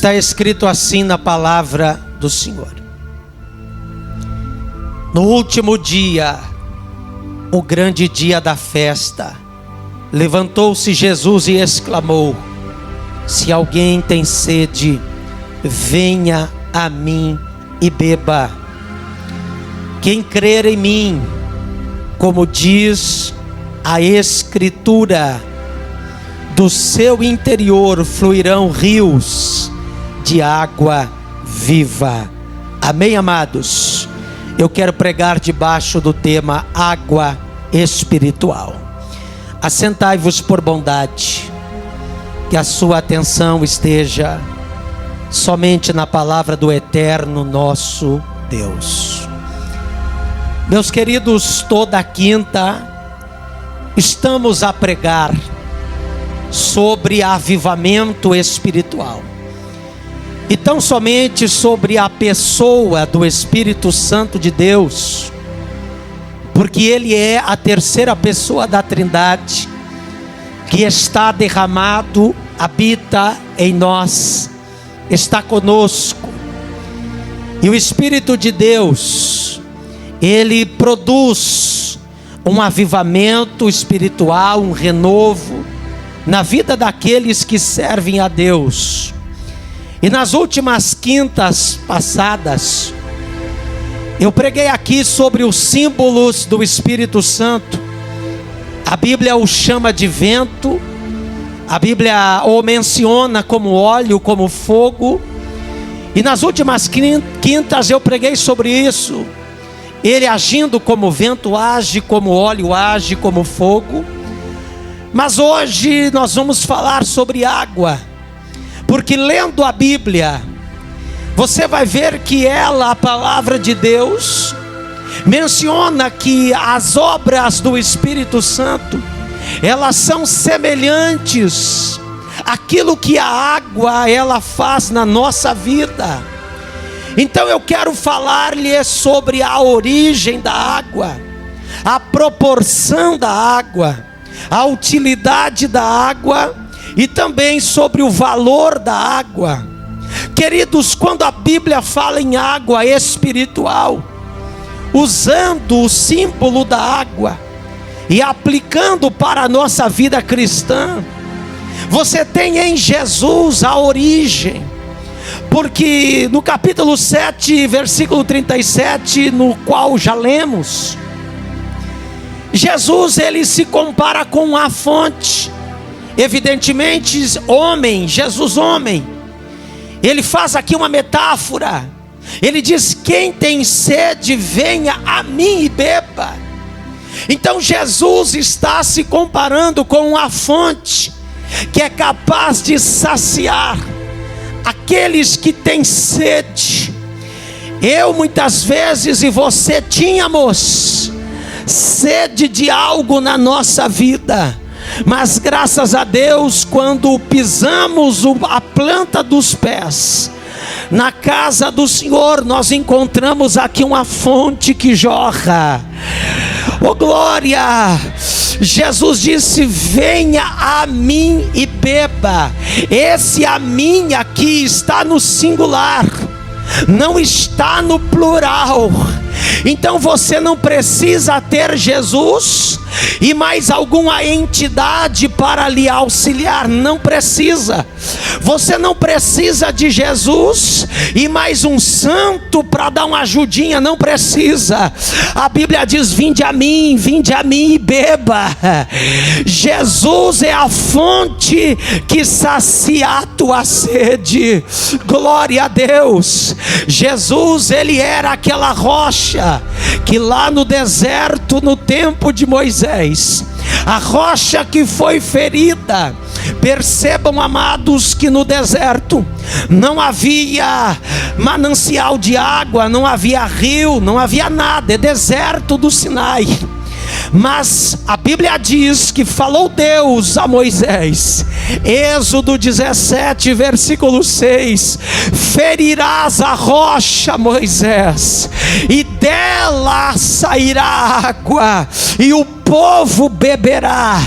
Está escrito assim na palavra do Senhor: no último dia, o grande dia da festa, levantou-se Jesus e exclamou: se alguém tem sede, venha a mim e beba. Quem crer em mim, como diz a Escritura, do seu interior fluirão rios de água viva. Amém, amados? Eu quero pregar debaixo do tema água espiritual. Assentai-vos por bondade, que a sua atenção esteja somente na palavra do eterno nosso Deus. Meus queridos, toda quinta estamos a pregar sobre avivamento espiritual, e tão somente sobre a pessoa do Espírito Santo de Deus, porque Ele é a terceira pessoa da Trindade, que está derramado, habita em nós, está conosco. E o Espírito de Deus, Ele produz um avivamento espiritual, um renovo na vida daqueles que servem a Deus. E nas últimas quintas passadas, eu preguei aqui sobre os símbolos do Espírito Santo. A Bíblia o chama de vento, a Bíblia o menciona como óleo, como fogo. E nas últimas quintas eu preguei sobre isso. Ele agindo como vento age, como óleo age, como fogo. Mas hoje nós vamos falar sobre água, porque lendo a Bíblia, você vai ver que ela, a palavra de Deus, menciona que as obras do Espírito Santo, elas são semelhantes àquilo que a água ela faz na nossa vida. Então eu quero falar-lhe sobre a origem da água, a proporção da água, a utilidade da água e também sobre o valor da água. Queridos, quando a Bíblia fala em água espiritual, usando o símbolo da água e aplicando para a nossa vida cristã, você tem em Jesus a origem. Porque no capítulo 7, versículo 37, no qual já lemos, Jesus ele se compara com a fonte. Evidentemente, homem, Jesus homem. Ele faz aqui uma metáfora. Ele diz: quem tem sede, venha a mim e beba. Então Jesus está se comparando com a fonte, que é capaz de saciar aqueles que têm sede. Eu muitas vezes e você tínhamos sede de algo na nossa vida, mas graças a Deus, quando pisamos a planta dos pés na casa do Senhor, nós encontramos aqui uma fonte que jorra. Oh glória! Jesus disse: venha a mim e beba. Esse a mim aqui está no singular, não está no plural. Então você não precisa ter Jesus e mais alguma entidade para lhe auxiliar, não precisa. Você não precisa de Jesus e mais um santo para dar uma ajudinha, não precisa. A Bíblia diz: vinde a mim e beba. Jesus é a fonte que sacia a tua sede. Glória a Deus. Jesus, ele era aquela rocha que lá no deserto, no tempo de Moisés, a rocha que foi ferida. Percebam, amados, que no deserto não havia manancial de água, não havia rio, não havia nada, é deserto do Sinai. Mas a Bíblia diz que falou Deus a Moisés, Êxodo 17, versículo 6: ferirás a rocha, Moisés, e dela sairá água, e o povo beberá.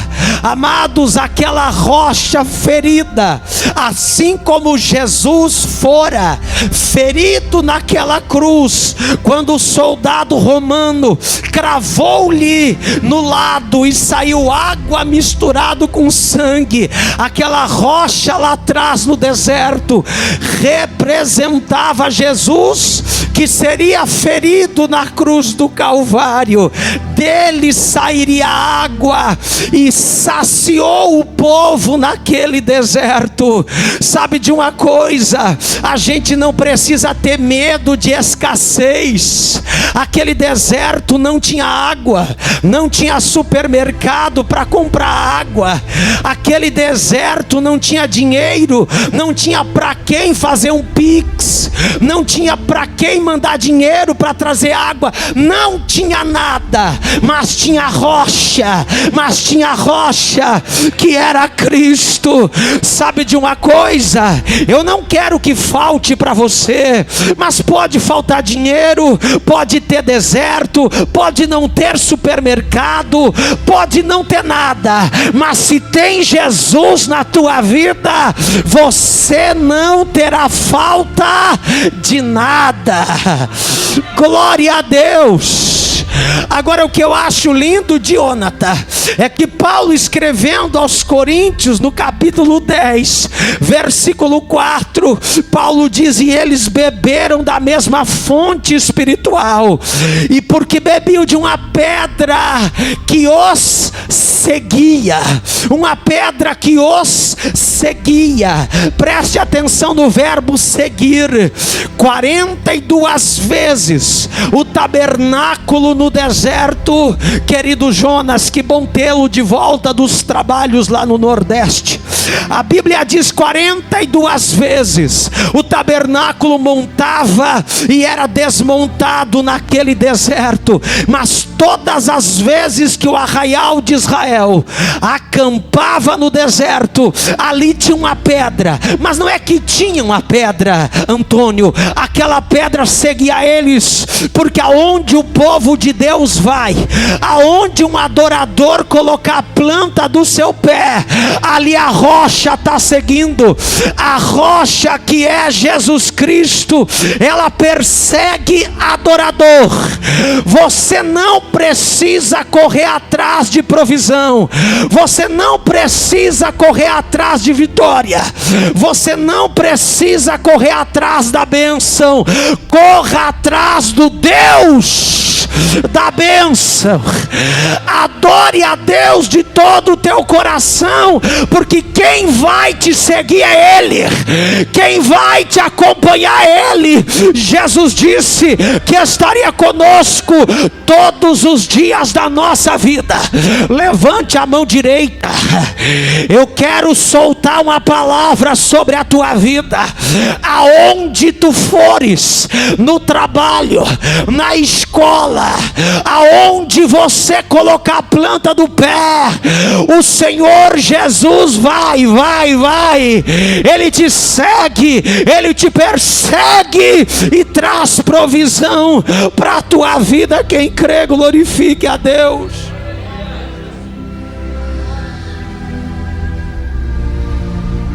Amados, aquela rocha ferida, assim como Jesus fora ferido naquela cruz, quando o soldado romano cravou-lhe no lado e saiu água misturado com sangue, aquela rocha lá atrás no deserto representava Jesus, que seria ferido na cruz do Calvário. Dele sairia água e saciou o povo naquele deserto. Sabe de uma coisa? A gente não precisa ter medo de escassez. Aquele deserto não tinha água, não tinha supermercado para comprar água. Aquele deserto não tinha dinheiro, não tinha para quem fazer um pix, não tinha para quem mandar dinheiro para trazer água, não tinha nada, mas tinha rocha, que era Cristo. Sabe de uma coisa? Eu não quero que falte para você, mas pode faltar dinheiro, pode ter deserto, pode não ter supermercado, pode não ter nada, mas se tem Jesus na tua vida, você não terá falta de nada. Glória a Deus. Agora, o que eu acho lindo de Jonathan é que Paulo, escrevendo aos Coríntios, no capítulo 10, versículo 4, Paulo diz: e eles beberam da mesma fonte espiritual, e porque bebiam de uma pedra que os seguia, uma pedra que os seguia. Preste atenção no verbo seguir. 42 vezes o tabernáculo no deserto. Querido Jonas, que bom tê-lo de volta dos trabalhos lá no Nordeste. A Bíblia diz 42 vezes o tabernáculo montava e era desmontado naquele deserto, mas todas as vezes que o arraial de Israel acampava no deserto, ali tinha uma pedra. Mas não é que tinha uma pedra, Antônio, aquela pedra seguia eles, porque aonde o povo de Deus vai, aonde um adorador colocar a planta do seu pé, ali a rocha está seguindo. A rocha, que é Jesus Cristo, ela persegue adorador. Você não precisa correr atrás de provisão, você não precisa correr atrás de vitória, você não precisa correr atrás da bênção. Corra atrás do Deus da bênção. Adore a Deus de todo o teu coração, porque quem vai te seguir é Ele, quem vai te acompanhar é Ele. Jesus disse que estaria conosco todos os dias da nossa vida. Levante a mão direita. Eu quero soltar uma palavra sobre a tua vida. Aonde tu fores, no trabalho, na escola, aonde você colocar a planta do pé, o Senhor Jesus vai. Ele te segue, Ele te persegue e traz provisão para a tua vida. Quem crê, glorifique a Deus.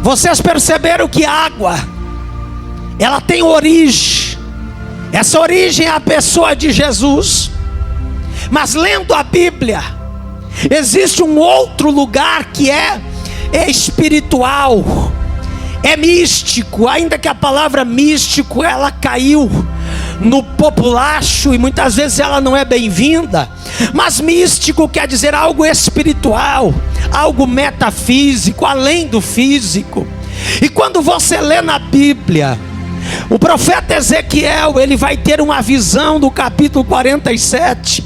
Vocês perceberam que a água, ela tem origem. Essa origem é a pessoa de Jesus. Mas lendo a Bíblia, existe um outro lugar que é espiritual, é místico. Ainda que a palavra místico ela caiu no populacho e muitas vezes ela não é bem-vinda, mas místico quer dizer algo espiritual, algo metafísico, além do físico. E quando você lê na Bíblia, o profeta Ezequiel, ele vai ter uma visão do capítulo 47,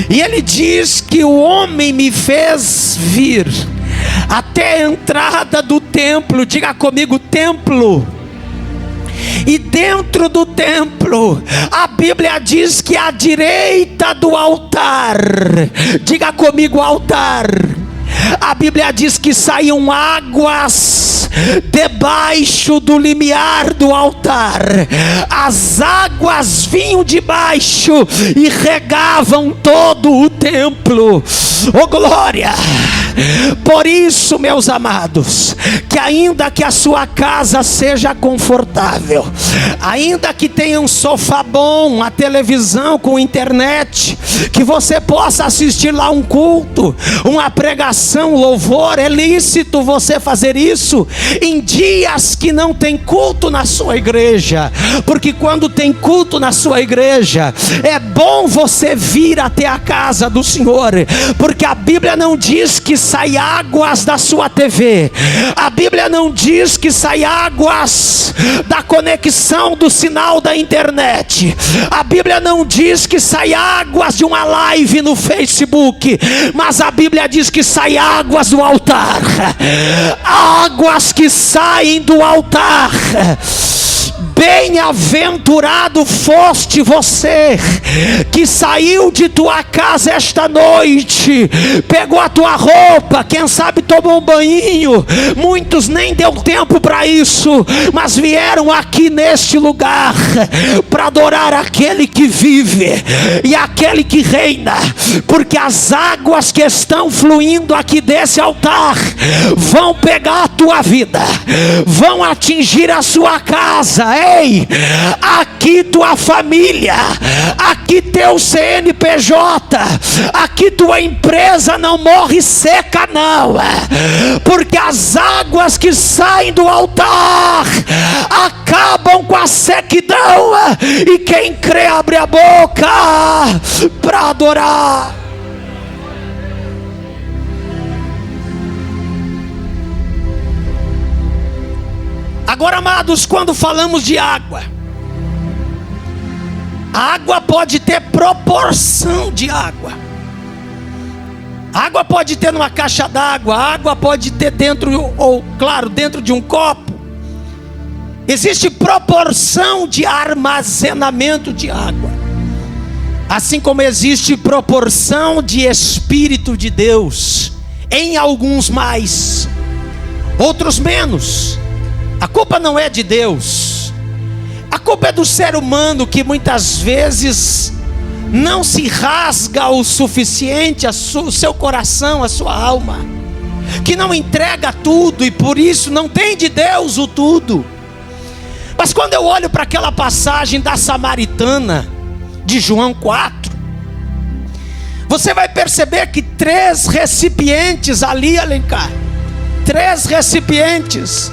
e ele diz que o homem me fez vir até a entrada do templo. Diga comigo, templo. E dentro do templo, a Bíblia diz que à direita do altar, diga comigo, altar, a Bíblia diz que saíam águas debaixo do limiar do altar, as águas vinham de baixo e regavam todo o templo. Oh glória! Por isso, meus amados, que ainda que a sua casa seja confortável, ainda que tenha um sofá bom, a televisão com internet, que você possa assistir lá um culto, uma pregação, louvor, é lícito você fazer isso em dias que não tem culto na sua igreja, porque quando tem culto na sua igreja, é bom você vir até a casa do Senhor, porque a Bíblia não diz que sai águas da sua TV, a Bíblia não diz que sai águas da conexão do sinal da internet, a Bíblia não diz que sai águas de uma live no Facebook, mas a Bíblia diz que sai águas do altar, águas que saem do altar. Bem-aventurado foste você que saiu de tua casa esta noite, pegou a tua roupa, quem sabe tomou um banho, muitos nem deu tempo para isso, mas vieram aqui neste lugar para adorar aquele que vive e aquele que reina, porque as águas que estão fluindo aqui desse altar vão pegar a tua vida, vão atingir a sua casa. Ei, aqui tua família, aqui teu CNPJ, aqui tua empresa não morre seca não, porque as águas que saem do altar acabam com a sequidão, e quem crê abre a boca para adorar. Agora, amados, quando falamos de água, a água pode ter proporção de água. A água pode ter numa caixa d'água, a água pode ter dentro, ou claro, dentro de um copo. Existe proporção de armazenamento de água, assim como existe proporção de Espírito de Deus, em alguns mais, outros menos. A culpa não é de Deus, a culpa é do ser humano, que muitas vezes não se rasga o suficiente o seu coração, a sua alma, que não entrega tudo, e por isso não tem de Deus o tudo. Mas quando eu olho para aquela passagem da samaritana de João 4, você vai perceber que 3 recipientes ali, Alencar, 3 recipientes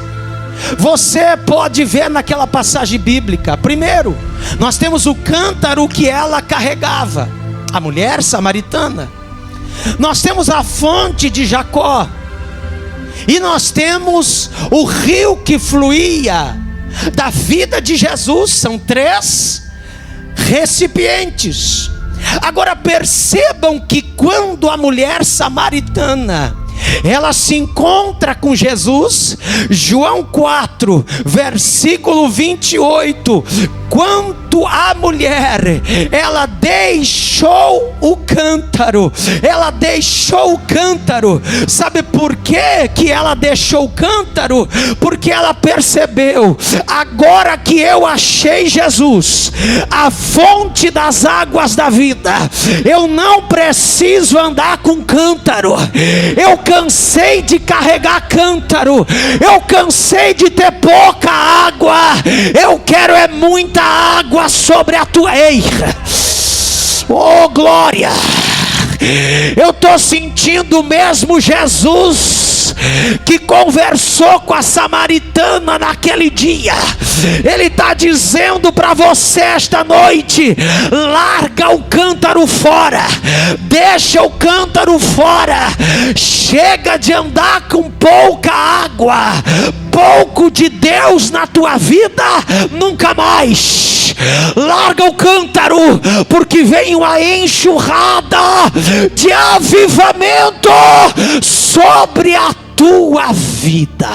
você pode ver naquela passagem bíblica. Primeiro, nós temos o cântaro que ela carregava, a mulher samaritana. Nós temos a fonte de Jacó, e nós temos o rio que fluía da vida de Jesus. São 3 recipientes. Agora percebam que quando a mulher samaritana ela se encontra com Jesus, João 4, versículo 28, quanto a mulher, ela deixou o cântaro, sabe por que ela deixou o cântaro? Porque ela percebeu, agora que eu achei Jesus, a fonte das águas da vida, eu não preciso andar com cântaro, eu cansei de carregar cântaro, eu cansei de ter pouca água, eu quero é muita água sobre a tua eira. Oh glória! Eu estou sentindo mesmo Jesus que conversou com a samaritana naquele dia. Ele está dizendo para você esta noite: larga o cântaro fora, deixa o cântaro fora, chega de andar com pouca água, pouco de Deus na tua vida, nunca mais. Larga o cântaro, porque vem uma enxurrada de avivamento sobre a tua vida.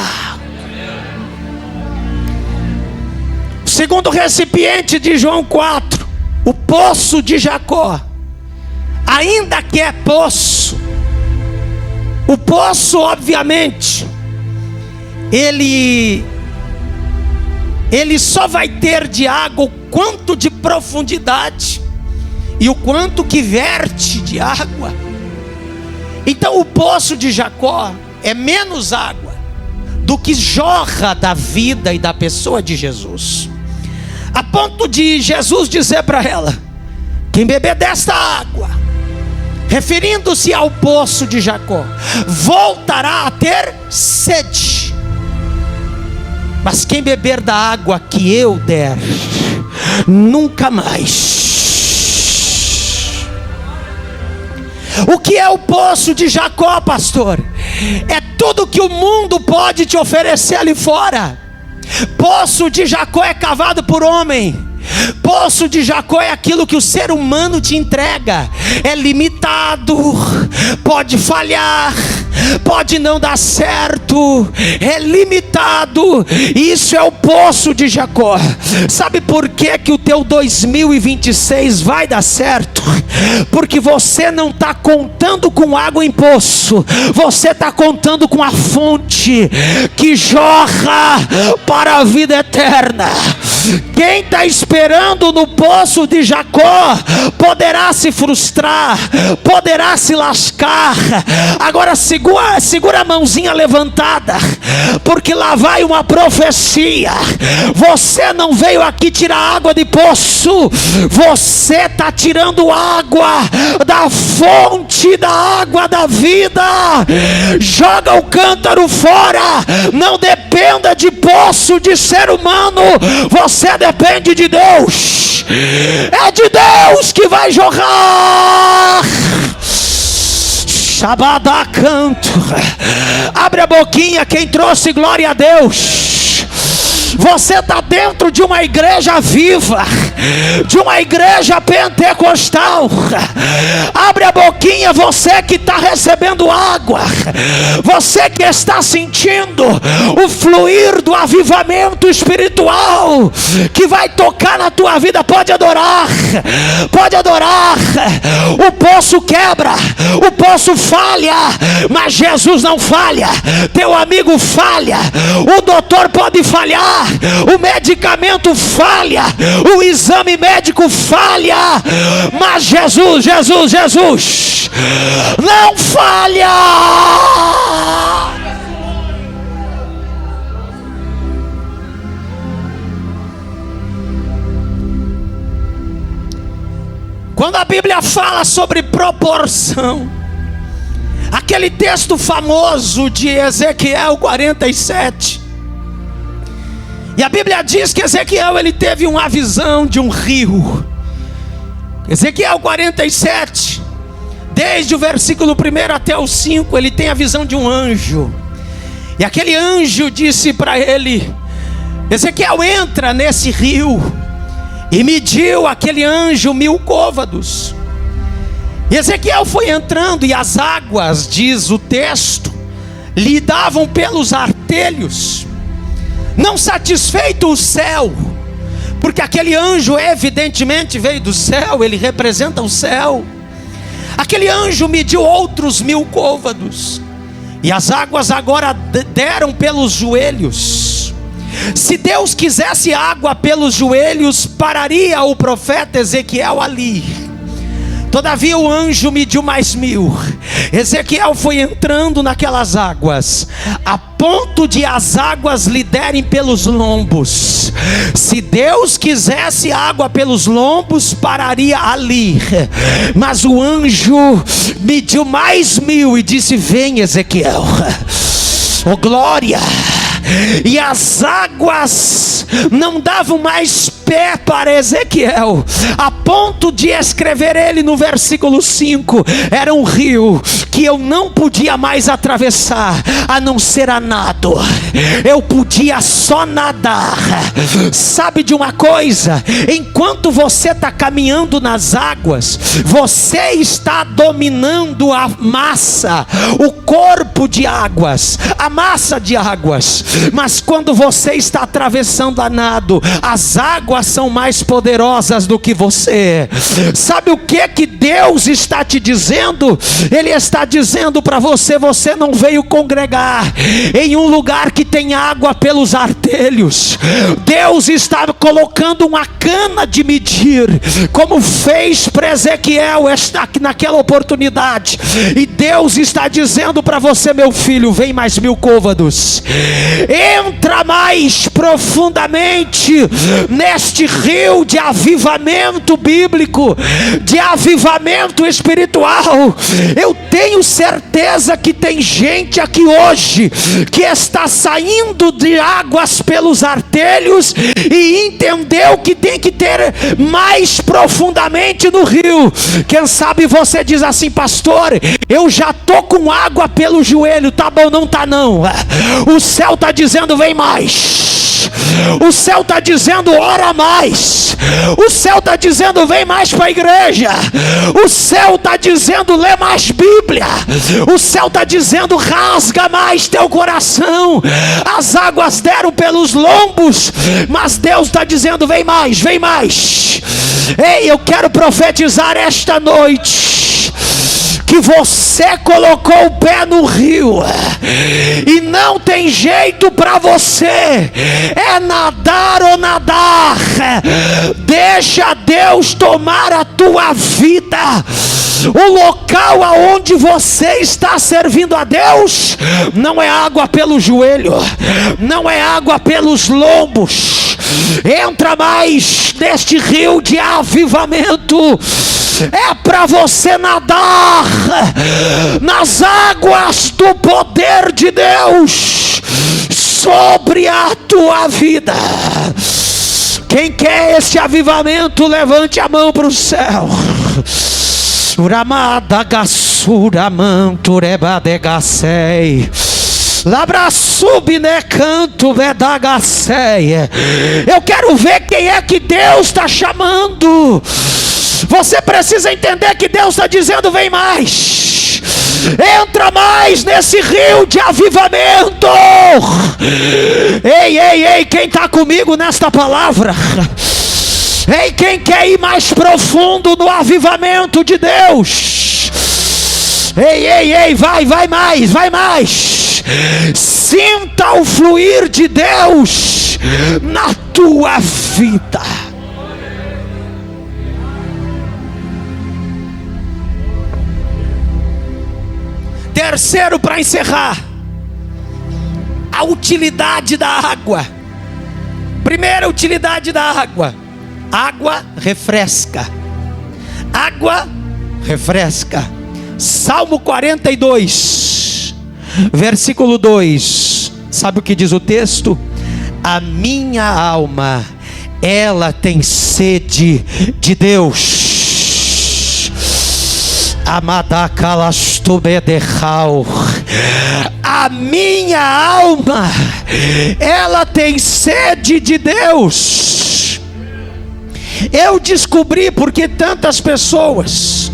O segundo recipiente de João 4, o poço de Jacó. Ainda que é poço, o poço obviamente ele só vai ter de água o quanto de profundidade e o quanto que verte de água. Então o poço de Jacó é menos água do que jorra da vida e da pessoa de Jesus, a ponto de Jesus dizer para ela: quem beber desta água, referindo-se ao poço de Jacó, voltará a ter sede, mas quem beber da água que eu der, nunca mais. O que é o poço de Jacó, pastor? É tudo que o mundo pode te oferecer ali fora. Poço de Jacó é cavado por homem. Poço de Jacó é aquilo que o ser humano te entrega. É limitado, pode falhar, pode não dar certo, é limitado. Isso é o poço de Jacó. Sabe por que o teu 2026 vai dar certo? Porque você não está contando com água em poço, você está contando com a fonte que jorra para a vida eterna. Quem está esperando no poço de Jacó poderá se frustrar, poderá se lascar. Agora segura a mãozinha levantada, porque lá vai uma profecia. Você não veio aqui tirar água de poço, você está tirando água da fonte da água da vida. Joga o cântaro fora, não dependa de poço de ser humano, você depende de Deus. É de Deus que vai jorrar. Shabada canto. Abre a boquinha quem trouxe glória a Deus. Você está dentro de uma igreja viva, de uma igreja pentecostal. Abre a boquinha, você que está recebendo água, você que está sentindo o fluir do avivamento espiritual que vai tocar na tua vida. Pode adorar, pode adorar. O poço quebra, o poço falha, mas Jesus não falha. Teu amigo falha, o doutor pode falhar, o medicamento falha, o exame médico falha, mas Jesus não falha. Quando a Bíblia fala sobre proporção, aquele texto famoso de Ezequiel 47, e a Bíblia diz que Ezequiel ele teve uma visão de um rio. Ezequiel 47, desde o versículo 1 até o 5, ele tem a visão de um anjo. E aquele anjo disse para ele: Ezequiel, entra nesse rio. E mediu aquele anjo 1000 côvados. E Ezequiel foi entrando, e as águas, diz o texto, lhe davam pelos artelhos. Não satisfeito o céu, porque aquele anjo evidentemente veio do céu, ele representa o céu. Aquele anjo mediu outros 1000 côvados, e as águas agora deram pelos joelhos. Se Deus quisesse água pelos joelhos, pararia o profeta Ezequiel ali. Todavia o anjo mediu mais 1000. Ezequiel foi entrando naquelas águas, a ponto de as águas lhe derem pelos lombos. Se Deus quisesse água pelos lombos, pararia ali. Mas o anjo mediu mais 1000 e disse: vem, Ezequiel. Oh glória! E as águas não davam mais pé para Ezequiel, a ponto de escrever ele no versículo 5: era um rio que eu não podia mais atravessar, a não ser a nado. Eu podia só nadar. Sabe de uma coisa? Enquanto você está caminhando nas águas, você está dominando a massa, o corpo de águas, a massa de águas. Mas quando você está atravessando a nado, as águas são mais poderosas do que você. Sabe o que Deus está te dizendo? Ele está dizendo para você: você não veio congregar em um lugar que tem água pelos artelhos. Deus está colocando uma cana de medir, como fez para Ezequiel naquela oportunidade. E Deus está dizendo para você: meu filho, vem mais 1000 côvados, entra mais profundamente neste rio de avivamento bíblico, de avivamento espiritual. Eu tenho certeza que tem gente aqui hoje que está saindo de águas pelos artelhos e entendeu que tem que ter mais profundamente no rio. Quem sabe você diz assim: pastor, eu já tô com água pelo joelho. Tá bom, não tá não. O céu está dizendo: vem mais. O céu está dizendo: ora mais. O céu está dizendo: vem mais para a igreja. O céu está dizendo: lê mais Bíblia. O céu está dizendo: rasga mais teu coração. As águas deram pelos lombos, mas Deus está dizendo: vem mais, vem mais. Ei, eu quero profetizar esta noite que você colocou o pé no rio e não tem jeito para você, é nadar ou nadar. Deixa Deus tomar a tua vida. O local aonde você está servindo a Deus não é água pelo joelho, não é água pelos lombos. Entra mais neste rio de avivamento. É para você nadar nas águas do poder de Deus sobre a tua vida. Quem quer esse avivamento, levante a mão para o céu. Eu quero ver quem é que Deus está chamando. Você precisa entender que Deus está dizendo: vem mais, entra mais nesse rio de avivamento. Ei, ei, ei, quem está comigo nesta palavra? Ei, quem quer ir mais profundo no avivamento de Deus? Ei, ei, ei, vai mais, vai mais. Sinta o fluir de Deus na tua vida. Terceiro, para encerrar, a utilidade da água. Primeira utilidade da água: água refresca. Água refresca. Salmo 42, versículo 2. Sabe o que diz o texto? A minha alma, ela tem sede de Deus. A minha alma, ela tem sede de Deus. Eu descobri porque tantas pessoas,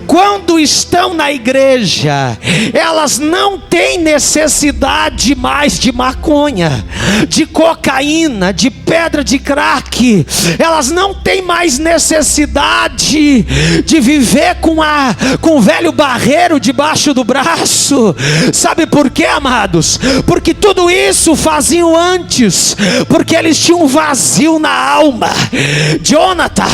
quando estão na igreja, elas não têm necessidade mais de maconha, de cocaína, de pedra de crack. Elas não têm mais necessidade de viver com o velho barreiro debaixo do braço. Sabe por quê, amados? Porque tudo isso faziam antes, porque eles tinham um vazio na alma. Jonathan,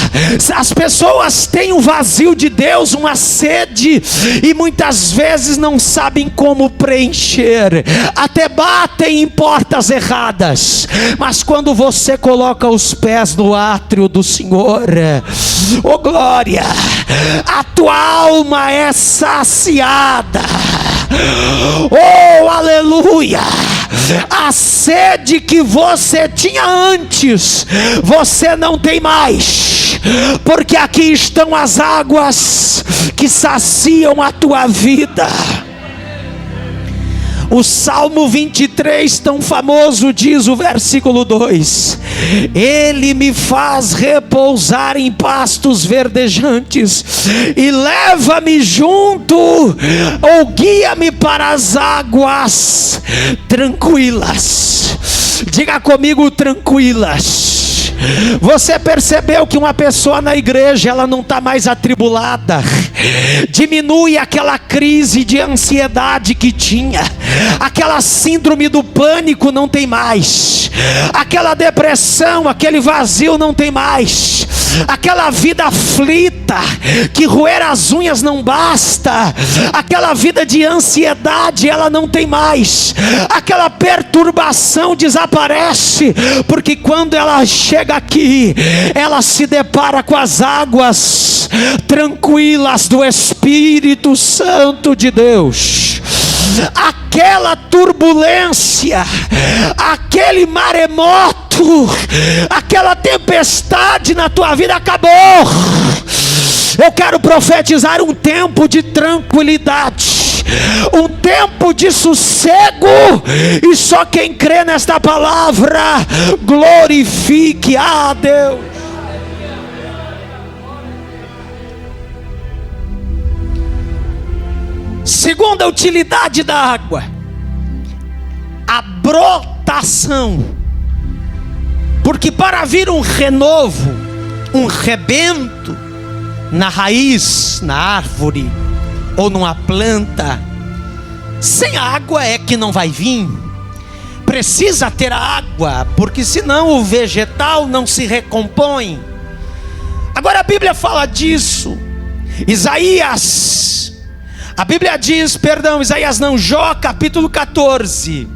as pessoas têm um vazio de Deus, uma sede, e muitas vezes não sabem como preencher, até batem em portas erradas. Mas quando você coloca os pés no átrio do Senhor, oh glória, a tua alma é saciada. Oh aleluia. A sede que você tinha antes, você não tem mais, porque aqui estão as águas que saciam a tua vida. O Salmo 23, tão famoso, diz o versículo 2: Ele me faz repousar em pastos verdejantes e leva-me junto, ou guia-me para as águas tranquilas. Diga comigo, tranquilas. Você percebeu que uma pessoa na igreja, ela não está mais atribulada? Diminui aquela crise de ansiedade que tinha, aquela síndrome do pânico não tem mais, aquela depressão, aquele vazio não tem mais, aquela vida aflita, que roer as unhas não basta, aquela vida de ansiedade, ela não tem mais, aquela perturbação desaparece, porque quando ela chega aqui, ela se depara com as águas tranquilas do Espírito Santo de Deus. Aquela turbulência, aquele maremoto, aquela tempestade na tua vida acabou. Eu quero profetizar um tempo de tranquilidade, um tempo de sossego, e só quem crê nesta palavra, glorifique a Deus. Segunda utilidade da água, a brotação. Porque para vir um renovo, um rebento na raiz, na árvore ou numa planta, sem água é que não vai vir. Precisa ter água, porque senão o vegetal não se recompõe. Agora a Bíblia fala disso. Isaías não, Jó capítulo 14,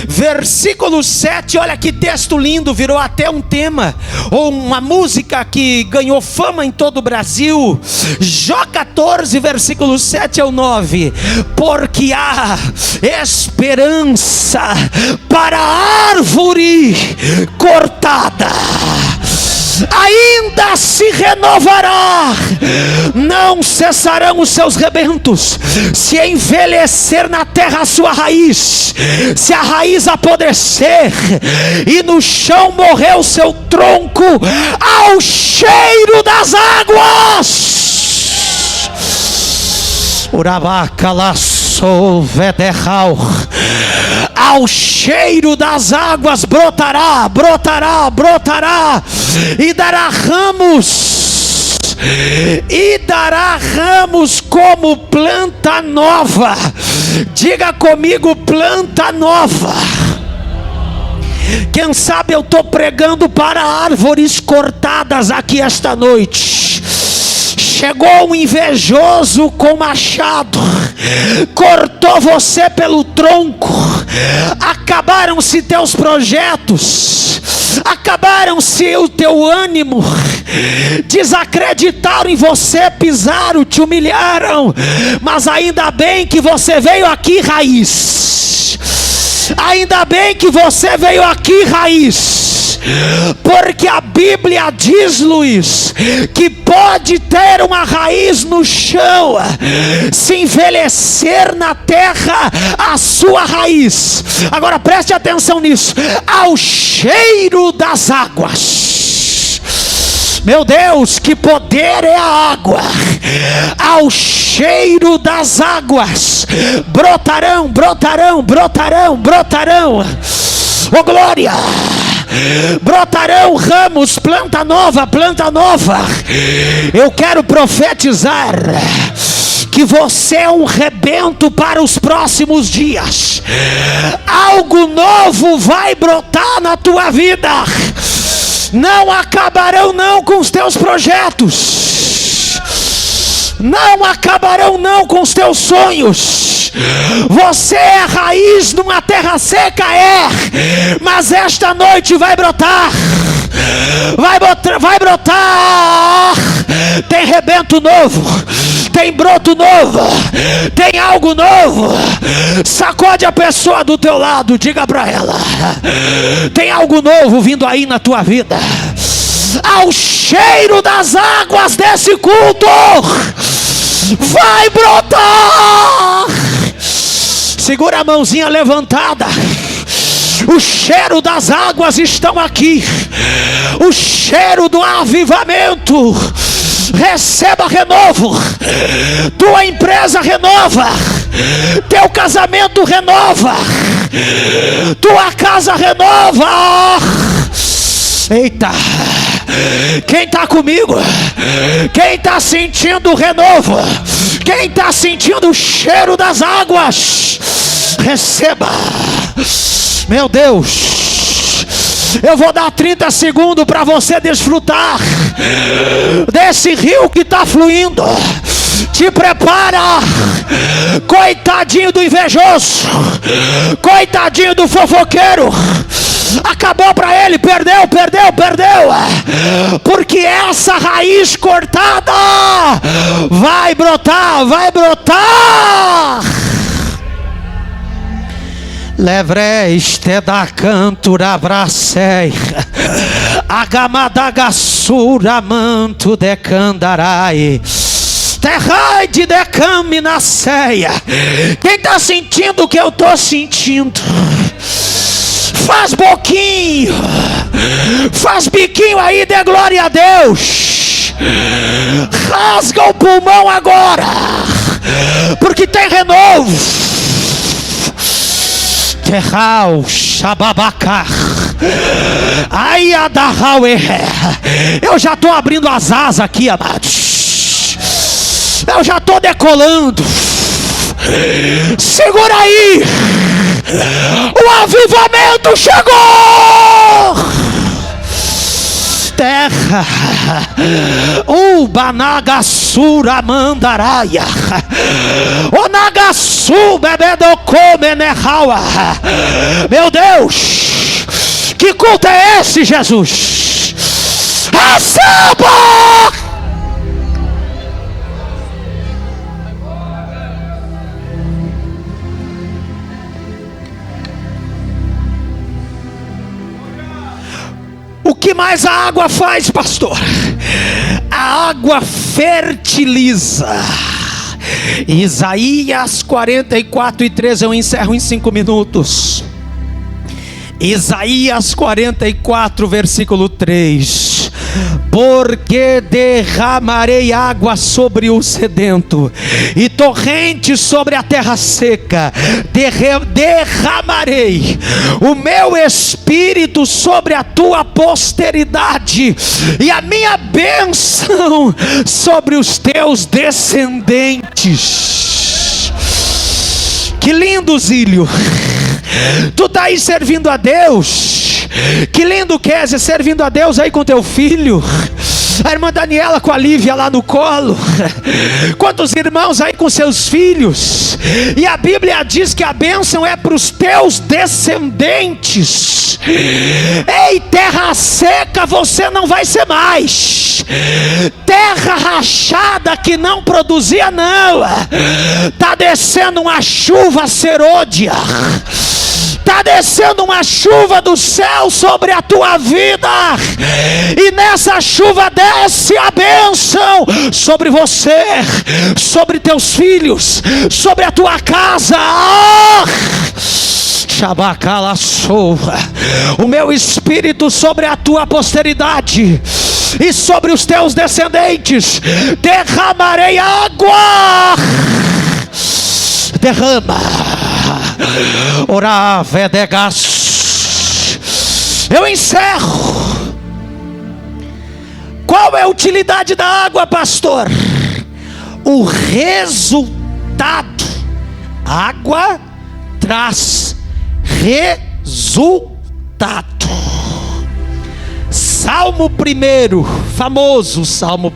versículo 7, olha que texto lindo, virou até um tema, ou uma música que ganhou fama em todo o Brasil. Jó 14, versículo 7 ao 9, porque há esperança para a árvore cortada, ainda se renovará, não cessarão os seus rebentos. Se envelhecer na terra a sua raiz, se a raiz apodrecer e no chão morrer o seu tronco, ao cheiro das águas, ao cheiro das águas brotará, e dará ramos como planta nova. Diga comigo, planta nova. Quem sabe eu estou pregando para árvores cortadas aqui esta noite. Chegou um invejoso com machado, cortou você pelo tronco, acabaram-se teus projetos, acabaram-se o teu ânimo, desacreditaram em você, pisaram, te humilharam, mas ainda bem que você veio aqui, raiz. Ainda bem que você veio aqui, raiz, porque a Bíblia diz, Luiz, que pode ter uma raiz no chão, se envelhecer na terra a sua raiz. Agora preste atenção nisso, ao cheiro das águas. Meu Deus, que poder é a água! Ao cheiro das águas brotarão. Oh glória! Brotarão ramos, planta nova. Eu quero profetizar que você é um rebento para os próximos dias. Algo novo vai brotar na tua vida. Não acabarão não com os teus projetos, não acabarão não com os teus sonhos. Você é raiz numa terra seca, mas esta noite vai brotar, vai brotar. Tem rebento novo, tem broto novo, tem algo novo. Sacode a pessoa do teu lado, diga para ela: tem algo novo vindo aí na tua vida. Ao cheiro das águas desse culto vai brotar. Segura a mãozinha levantada. O cheiro das águas estão aqui. O cheiro do avivamento. Receba renovo. Tua empresa renova. Teu casamento renova. Tua casa renova. Eita. Quem está comigo? Quem está sentindo o renovo? Quem está sentindo o cheiro das águas? Receba. Meu Deus, eu vou dar 30 segundos para você desfrutar desse rio que está fluindo. Te prepara. Coitadinho do invejoso, coitadinho do fofoqueiro. Acabou para ele, perdeu. Porque essa raiz cortada vai brotar. Levreste da cantura bracei, agamadagasura manto de candarai, terrai de decame na ceia. Quem está sentindo o que eu estou sentindo? Faz boquinho, faz biquinho aí, dê glória a Deus. Rasga o pulmão agora, porque tem renovo. Terral, Shababacar, Ayadahauê. Eu já estou abrindo as asas aqui, amados. Eu já estou decolando. Segura aí. O avivamento chegou. Terra, o Banagasura Mandaraia, o Nagasu Bebedocome Nehawa. Meu Deus, que culto é esse, Jesus? Receba! O que mais a água faz, pastor? A água fertiliza. Isaías 44:3, eu encerro em 5 minutos. Isaías 44, versículo 3. Porque derramarei água sobre o sedento e torrentes sobre a terra seca. Derramarei o meu espírito sobre a tua posteridade e a minha bênção sobre os teus descendentes. Que lindo, Zílio. Tu está aí servindo a Deus. Que lindo, Kézia, servindo a Deus aí com teu filho. A irmã Daniela com a Lívia lá no colo. Quantos irmãos aí com seus filhos. E a Bíblia diz que a bênção é para os teus descendentes. Ei, terra seca você não vai ser mais. Terra rachada que não produzia não. Está descendo uma chuva serôdia. Está descendo uma chuva do céu sobre a tua vida. E nessa chuva desce a bênção sobre você, sobre teus filhos, sobre a tua casa. Shabacala soa. O meu espírito sobre a tua posteridade e sobre os teus descendentes. Derramarei água. Derrama. Ora vedegas. Eu encerro. Qual é a utilidade da água, pastor? O resultado. Água traz resultado. Salmo 1, famoso Salmo 1.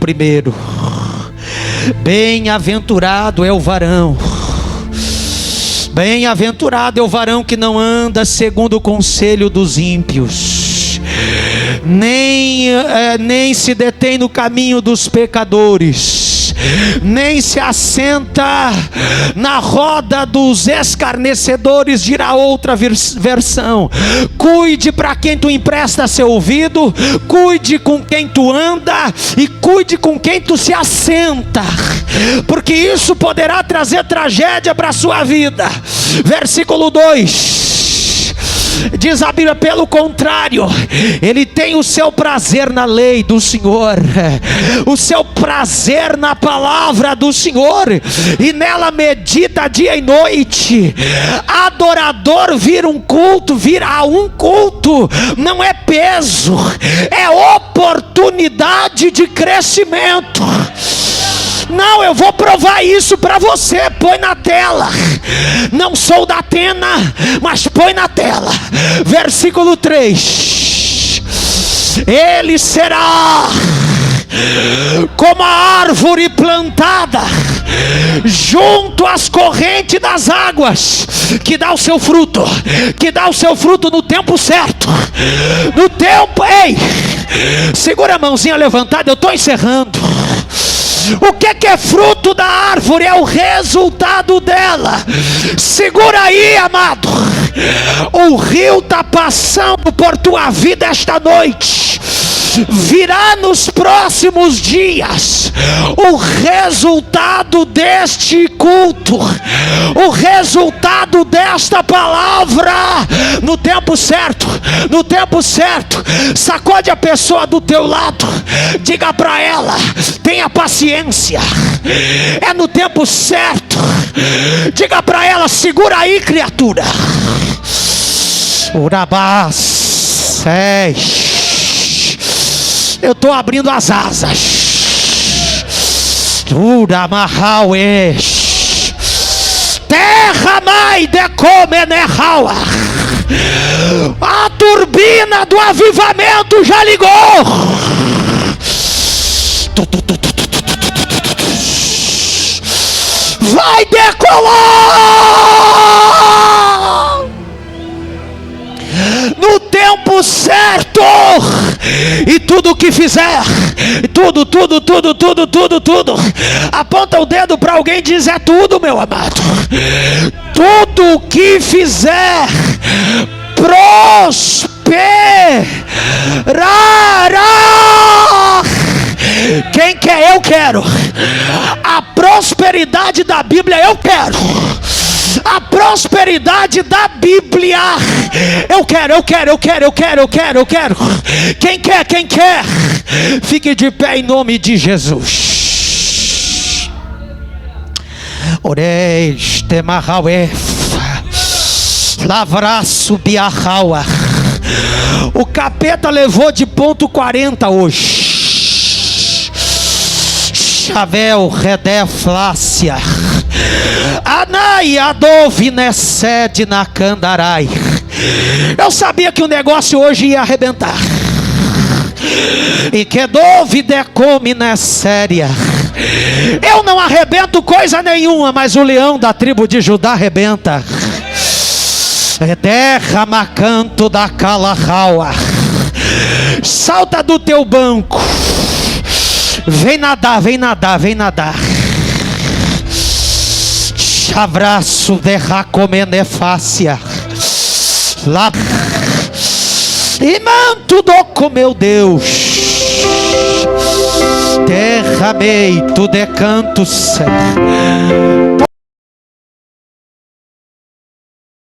Bem-aventurado é o varão. Bem-aventurado é o varão que não anda segundo o conselho dos ímpios, nem se detém no caminho dos pecadores, nem se assenta na roda dos escarnecedores, dirá outra versão. Cuide para quem tu empresta seu ouvido, cuide com quem tu anda e cuide com quem tu se assenta. porque isso poderá trazer tragédia para a sua vida. Versículo 2. Diz a Bíblia, pelo contrário, ele tem o seu prazer na lei do Senhor, o seu prazer na palavra do Senhor, e nela medita dia e noite. Adorador vir a um culto não é peso, é oportunidade de crescimento. Não, eu vou provar isso para você. Põe na tela. Não sou da Atena, mas põe na tela. Versículo 3. Ele será como a árvore plantada junto às correntes das águas, que dá o seu fruto, no tempo certo. No tempo, ei, segura a mãozinha levantada, eu estou encerrando. O que é fruto da árvore? É o resultado dela. Segura aí, amado. O rio está passando por tua vida esta noite. Virá nos próximos dias o resultado deste culto, o resultado desta palavra, no tempo certo, no tempo certo. Sacode a pessoa do teu lado, diga para ela, tenha paciência, é no tempo certo. Diga para ela, segura aí, criatura. Urabás, eu estou abrindo as asas. Terra mai de comenerraua. A turbina do avivamento já ligou. Vai decolar no tempo certo. E tudo que fizer, tudo, aponta o dedo para alguém e diz, é tudo, meu amado. Tudo que fizer prosperará. Quem quer? Eu quero. A prosperidade da Bíblia eu quero. A prosperidade da Bíblia eu quero. Quem quer? Fique de pé em nome de Jesus. Oreis temarauef lavraço biarraua. O capeta levou de ponto 40 hoje. Chavel redeflácia. Anai adovinecede na candarai. Eu sabia que o negócio hoje ia arrebentar. E que dúvida come na séria. Eu não arrebento coisa nenhuma, mas o leão da tribo de Judá arrebenta. Derrama canto da calarraua. Salta do teu banco. Vem nadar. Abraço de racomenefácia. Lá. E manto doco, meu Deus. Derramei tu de cantos.